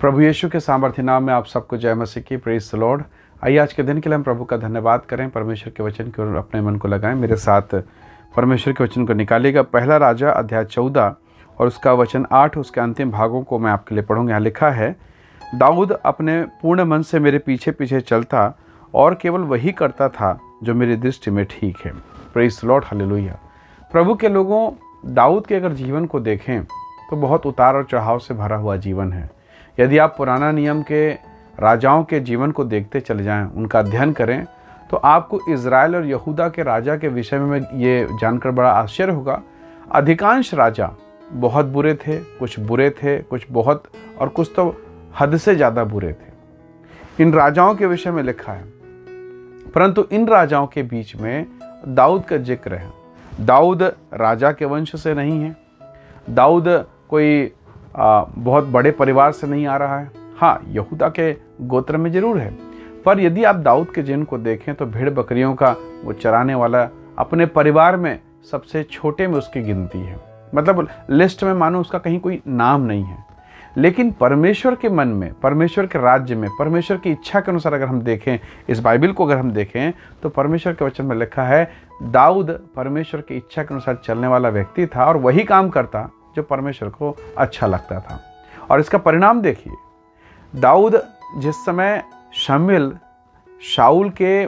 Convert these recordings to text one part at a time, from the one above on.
प्रभु यीशु के सामर्थ्य नाम में आप सबको जय मसीह की। Praise the Lord. आइए आज के दिन के लिए हम प्रभु का धन्यवाद करें, परमेश्वर के वचन की ओर अपने मन को लगाएं। मेरे साथ परमेश्वर के वचन को निकालिएगा। पहला राजा अध्याय 14 और उसका वचन 8, उसके अंतिम भागों को मैं आपके लिए पढ़ूंगा। यहाँ लिखा है, दाऊद अपने पूर्ण मन से मेरे पीछे पीछे चलता और केवल वही करता था जो मेरी दृष्टि में ठीक है। Praise the Lord, hallelujah. प्रभु के लोगों, दाऊद के अगर जीवन को देखें तो बहुत उतार और चढ़ाव से भरा हुआ जीवन है। यदि आप पुराना नियम के राजाओं के जीवन को देखते चले जाएं, उनका अध्ययन करें, तो आपको इज़राइल और यहूदा के राजा के विषय में ये जानकर बड़ा आश्चर्य होगा। अधिकांश राजा बहुत बुरे थे, कुछ बुरे थे, कुछ बहुत, और कुछ तो हद से ज़्यादा बुरे थे। इन राजाओं के विषय में लिखा है, परंतु इन राजाओं के बीच में दाऊद का जिक्र है। दाऊद राजा के वंश से नहीं है, दाऊद कोई बहुत बड़े परिवार से नहीं आ रहा है। हाँ, यहूदा के गोत्र में जरूर है, पर यदि आप दाऊद के जीवन को देखें तो भेड़ बकरियों का वो चराने वाला, अपने परिवार में सबसे छोटे में उसकी गिनती है। मतलब लिस्ट में मानो उसका कहीं कोई नाम नहीं है। लेकिन परमेश्वर के मन में, परमेश्वर के राज्य में, परमेश्वर की इच्छा के अनुसार अगर हम देखें, इस बाइबल को अगर हम देखें, तो परमेश्वर के वचन में लिखा है, दाऊद परमेश्वर की इच्छा के अनुसार चलने वाला व्यक्ति था और वही काम करता जो परमेश्वर को अच्छा लगता था। और इसका परिणाम देखिए, दाऊद जिस समय शमूएल शाऊल के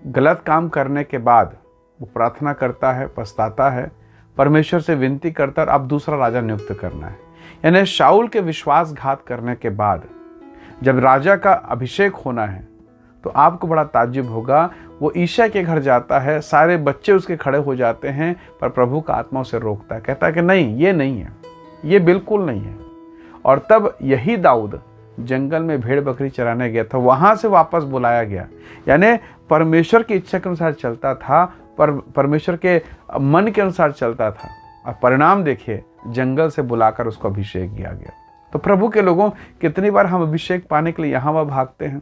गलत काम करने के बाद वो प्रार्थना करता है, पछताता है, परमेश्वर से विनती करता है अब दूसरा राजा नियुक्त करना है। यानी शाऊल के विश्वासघात करने के बाद जब राजा का अभिषेक होना है, तो आपको बड़ा ताज्जुब होगा, वो ईशा के घर जाता है, सारे बच्चे उसके खड़े हो जाते हैं, पर प्रभु का आत्मा उसे रोकता है, कहता है कि नहीं, ये नहीं है, ये बिल्कुल नहीं है। और तब यही दाऊद जंगल में भेड़ बकरी चराने गया था, वहां से वापस बुलाया गया। यानी परमेश्वर की इच्छा के अनुसार चलता था, परमेश्वर के मन के अनुसार चलता था, और परिणाम देखिए, जंगल से बुलाकर उसको अभिषेक किया गया। तो प्रभु के लोगों, कितनी बार हम अभिषेक पाने के लिए यहाँ वहाँ भागते हैं,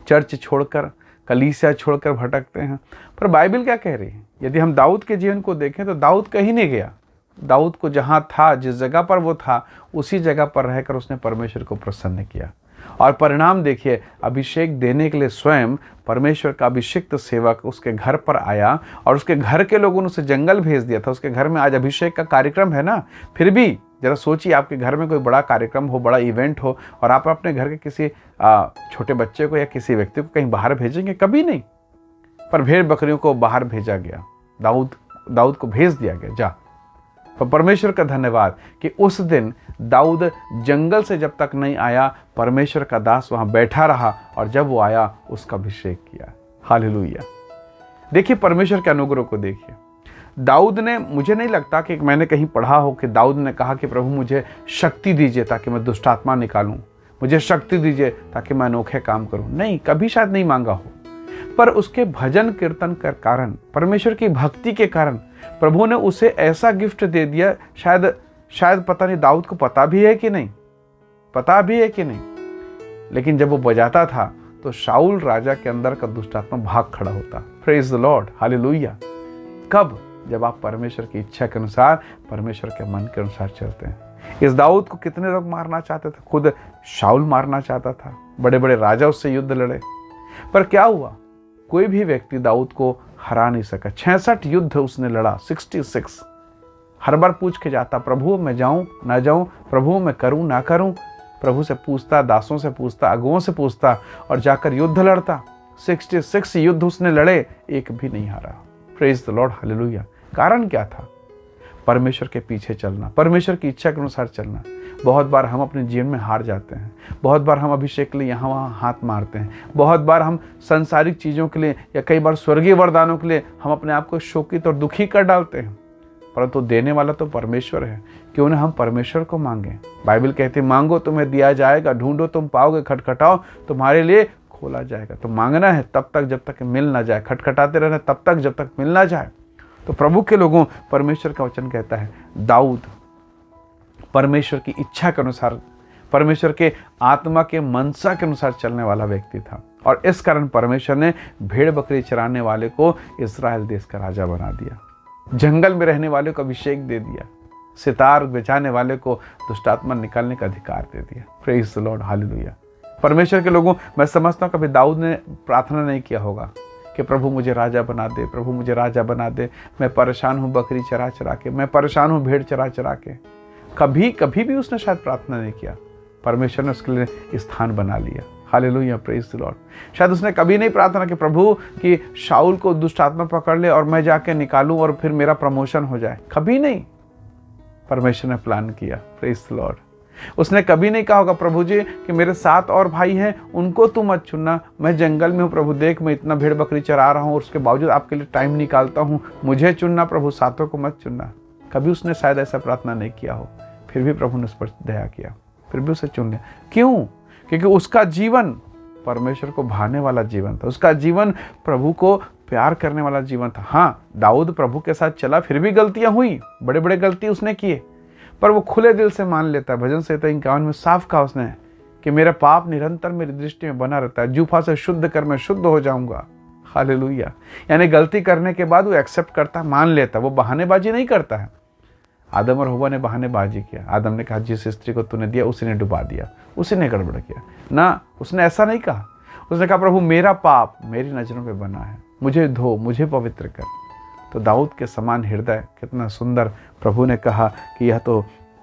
चर्च छोड़कर, कलीसिया छोड़कर भटकते हैं। पर बाइबल क्या कह रही है? यदि हम दाऊद के जीवन को देखें तो दाऊद कहीं नहीं गया। दाऊद को जहाँ था, जिस जगह पर वो था, उसी जगह पर रहकर उसने परमेश्वर को प्रसन्न किया। और परिणाम देखिए, अभिषेक देने के लिए स्वयं परमेश्वर का अभिषिक्त सेवक उसके घर पर आया, और उसके घर के लोगों ने उसे जंगल भेज दिया था। उसके घर में आज अभिषेक का कार्यक्रम है ना, फिर भी जरा सोचिए, आपके घर में कोई बड़ा कार्यक्रम हो, बड़ा इवेंट हो, और आप अपने घर के किसी छोटे बच्चे को या किसी व्यक्ति को कहीं बाहर भेजेंगे? कभी नहीं। पर भेड़ बकरियों को बाहर भेजा गया, दाऊद को भेज दिया गया, जा। तो परमेश्वर का धन्यवाद कि उस दिन दाऊद जंगल से जब तक नहीं आया, परमेश्वर का दास वहां बैठा रहा, और जब वो आया उसका अभिषेक किया। हालेलुया। देखिए परमेश्वर के अनुग्रह को देखिए। दाऊद ने, मुझे नहीं लगता कि मैंने कहीं पढ़ा हो कि दाऊद ने कहा कि प्रभु मुझे शक्ति दीजिए ताकि मैं दुष्ट आत्मा निकालूं, मुझे शक्ति दीजिए ताकि मैं अनोखे काम करूं। नहीं, कभी शायद नहीं मांगा हो, पर उसके भजन कीर्तन के कारण, परमेश्वर की भक्ति के कारण प्रभु ने उसे ऐसा गिफ्ट दे दिया। शायद पता नहीं दाऊद को पता भी है कि नहीं, लेकिन जब वो बजाता था तो शाऊल राजा के अंदर का दुष्ट आत्मा भाग खड़ा होता। Praise the Lord, hallelujah. कब? जब आप परमेश्वर की इच्छा के अनुसार, परमेश्वर के मन के अनुसार चलते हैं। इस दाऊद को कितने लोग मारना चाहते थे, खुद शाऊल मारना चाहता था, बड़े बड़े राजा उससे युद्ध लड़े, पर क्या हुआ? कोई भी व्यक्ति दाऊद को हरा नहीं सका। 66 युद्ध उसने लड़ा, 66। हर बार पूछ के जाता, प्रभु मैं जाऊं ना जाऊं, प्रभु मैं करूं ना करूं। प्रभु से पूछता, दासों से पूछता, अगुओं से पूछता, और जाकर युद्ध लड़ता। 66 युद्ध उसने लड़े, एक भी नहीं हारा। Praise the Lord, hallelujah. कारण क्या था? परमेश्वर के पीछे चलना, परमेश्वर की इच्छा के अनुसार चलना। बहुत बार हम अपने जीवन में हार जाते हैं, बहुत बार हम अभिषेक के लिए यहाँ वहाँ हाथ मारते हैं, बहुत बार हम सांसारिक चीज़ों के लिए या कई बार स्वर्गीय वरदानों के लिए हम अपने आप को शोकित और दुखी कर डालते हैं। परंतु देने वाला तो परमेश्वर है, क्यों ना हम परमेश्वर को मांगें। बाइबल कहती है, मांगो तुम्हें दिया जाएगा, ढूंढो तुम पाओगे, खटखटाओ तुम्हारे लिए खोला जाएगा। तो मांगना है तब तक जब तक मिल ना जाए, खटखटाते रहना तब तक जब तक मिल ना जाए। तो प्रभु के लोगों, परमेश्वर का वचन कहता है, दाऊद परमेश्वर की इच्छा के अनुसार, परमेश्वर के आत्मा के मनसा के अनुसार चलने वाला व्यक्ति था, और इस कारण परमेश्वर ने भेड़ बकरी चराने वाले को इस्राएल देश का राजा बना दिया, जंगल में रहने वाले को अभिषेक दे दिया। सितार बजाने वाले को दुष्ट आत्मा निकालने का अधिकार दे दिया। Praise the Lord, hallelujah. परमेश्वर के लोगों, मैं समझता हूँ कभी दाऊद ने प्रार्थना नहीं किया होगा कि प्रभु मुझे राजा बना दे, प्रभु मुझे राजा बना दे, मैं परेशान हूँ बकरी चरा चरा के, मैं परेशान हूँ भेड़ चरा चरा के। कभी भी उसने शायद प्रार्थना नहीं किया। परमेश्वर ने उसके लिए स्थान बना लिया। Hallelujah, praise the Lord. शायद उसने कभी नहीं प्रार्थना की प्रभु कि शाऊल को दुष्ट आत्मा पकड़ ले और मैं जाके निकालूं और फिर मेरा प्रमोशन हो जाए। कभी नहीं। परमेश्वर ने प्लान किया। Praise the Lord. उसने कभी नहीं कहा होगा प्रभु जी कि मेरे 7 और भाई हैं, उनको तू मत चुनना, मैं जंगल में हूँ प्रभु, देख मैं इतना भेड़ बकरी चरा रहा हूँ और उसके बावजूद आपके लिए टाइम निकालता हूँ, मुझे चुनना प्रभु, 7 को मत चुनना। कभी उसने शायद ऐसा प्रार्थना नहीं किया हो। फिर भी प्रभु ने उस पर दया किया, फिर भी उसे चुन लिया। क्यों? क्योंकि उसका जीवन परमेश्वर को भाने वाला जीवन था। उसका जीवन प्रभु को प्यार करने वाला जीवन था। हाँ, दाऊद प्रभु के साथ चला, फिर भी गलतियां हुई, बड़े बड़े गलती उसने किए, पर वो खुले दिल से मान लेता है। भजन संहिता 51 में साफ कहा उसने कि मेरा पाप निरंतर मेरी दृष्टि में बना रहता है, जूफा से शुद्ध कर मैं शुद्ध हो जाऊंगा। हालेलुया। यानी गलती करने के बाद वो एक्सेप्ट करता, मान लेता, वो बहानेबाजी नहीं करता है। आदम और हव्वा ने बहानेबाजी किया। आदम ने कहा जिस स्त्री को तूने दिया उसी ने डुबा दिया, उसी ने गड़बड़ किया ना। उसने ऐसा नहीं कहा। उसने कहा प्रभु मेरा पाप मेरी नजरों पे बना है, मुझे धो, मुझे पवित्र कर। तो दाऊद के समान हृदय, कितना सुंदर। प्रभु ने कहा कि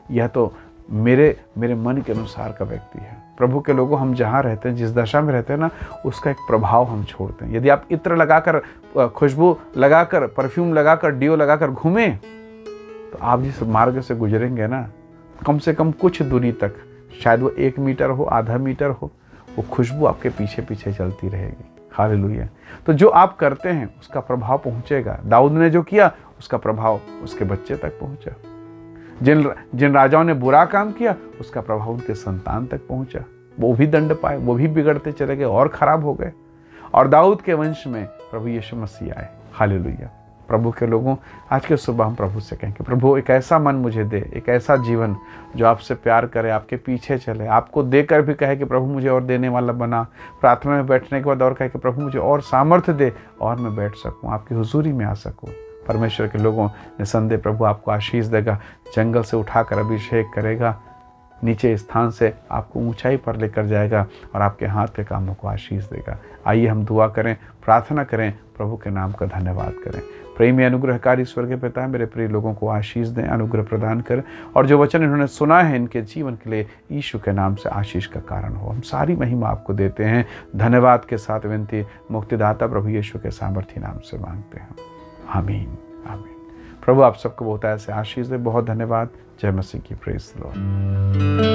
यह तो मेरे मन के अनुसार का व्यक्ति है। प्रभु के लोगों, हम जहाँ रहते हैं, जिस दशा में रहते हैं ना, उसका एक प्रभाव हम छोड़ते हैं। यदि आप इत्र लगाकर, खुशबू लगाकर, परफ्यूम लगाकर, डियो लगाकर घूमें, तो आप जिस मार्ग से गुजरेंगे ना, कम से कम कुछ दूरी तक, शायद वो 1 मीटर हो, आधा मीटर हो, वो खुशबू आपके पीछे पीछे चलती रहेगी। हालेलुया। तो जो आप करते हैं उसका प्रभाव पहुंचेगा। दाऊद ने जो किया उसका प्रभाव उसके बच्चे तक पहुंचा। जिन राजाओं ने बुरा काम किया उसका प्रभाव उनके संतान तक पहुंचा। वो भी दंड पाए, वो भी बिगड़ते चले गए और खराब हो गए। और दाऊद के वंश में प्रभु यीशु मसीह आए। हालेलुया। प्रभु के लोगों, आज के सुबह हम प्रभु से कहें कि प्रभु एक ऐसा मन मुझे दे, एक ऐसा जीवन जो आपसे प्यार करे, आपके पीछे चले, आपको देकर भी कहे कि प्रभु मुझे और देने वाला बना। प्रार्थना में बैठने के बाद और कहे कि प्रभु मुझे और सामर्थ्य दे और मैं बैठ सकूं, आपकी हुजूरी में आ सकूं। परमेश्वर के लोगों, निसंदेह प्रभु आपको आशीष देगा, जंगल से उठाकर अभिषेक करेगा, नीचे स्थान से आपको ऊंचाई पर लेकर जाएगा और आपके हाथ के कामों को आशीष देगा। आइए हम दुआ करें, प्रार्थना करें, प्रभु के नाम का धन्यवाद करें। प्रेमी अनुग्रहकारी स्वर्गीय पिता, मेरे प्रिय लोगों को आशीष दें, अनुग्रह प्रदान करें, और जो वचन इन्होंने सुना है इनके जीवन के लिए यीशु के नाम से आशीष का कारण हो। हम सारी महिमा आपको देते हैं, धन्यवाद के साथ विनती मुक्तिदाता प्रभु यीशु के सामर्थी नाम से मांगते हैं। आमीन, आमीन। प्रभु आप सबको बहुत ऐसे आशीष दे। बहुत धन्यवाद। जय मसीह की। Praise the Lord.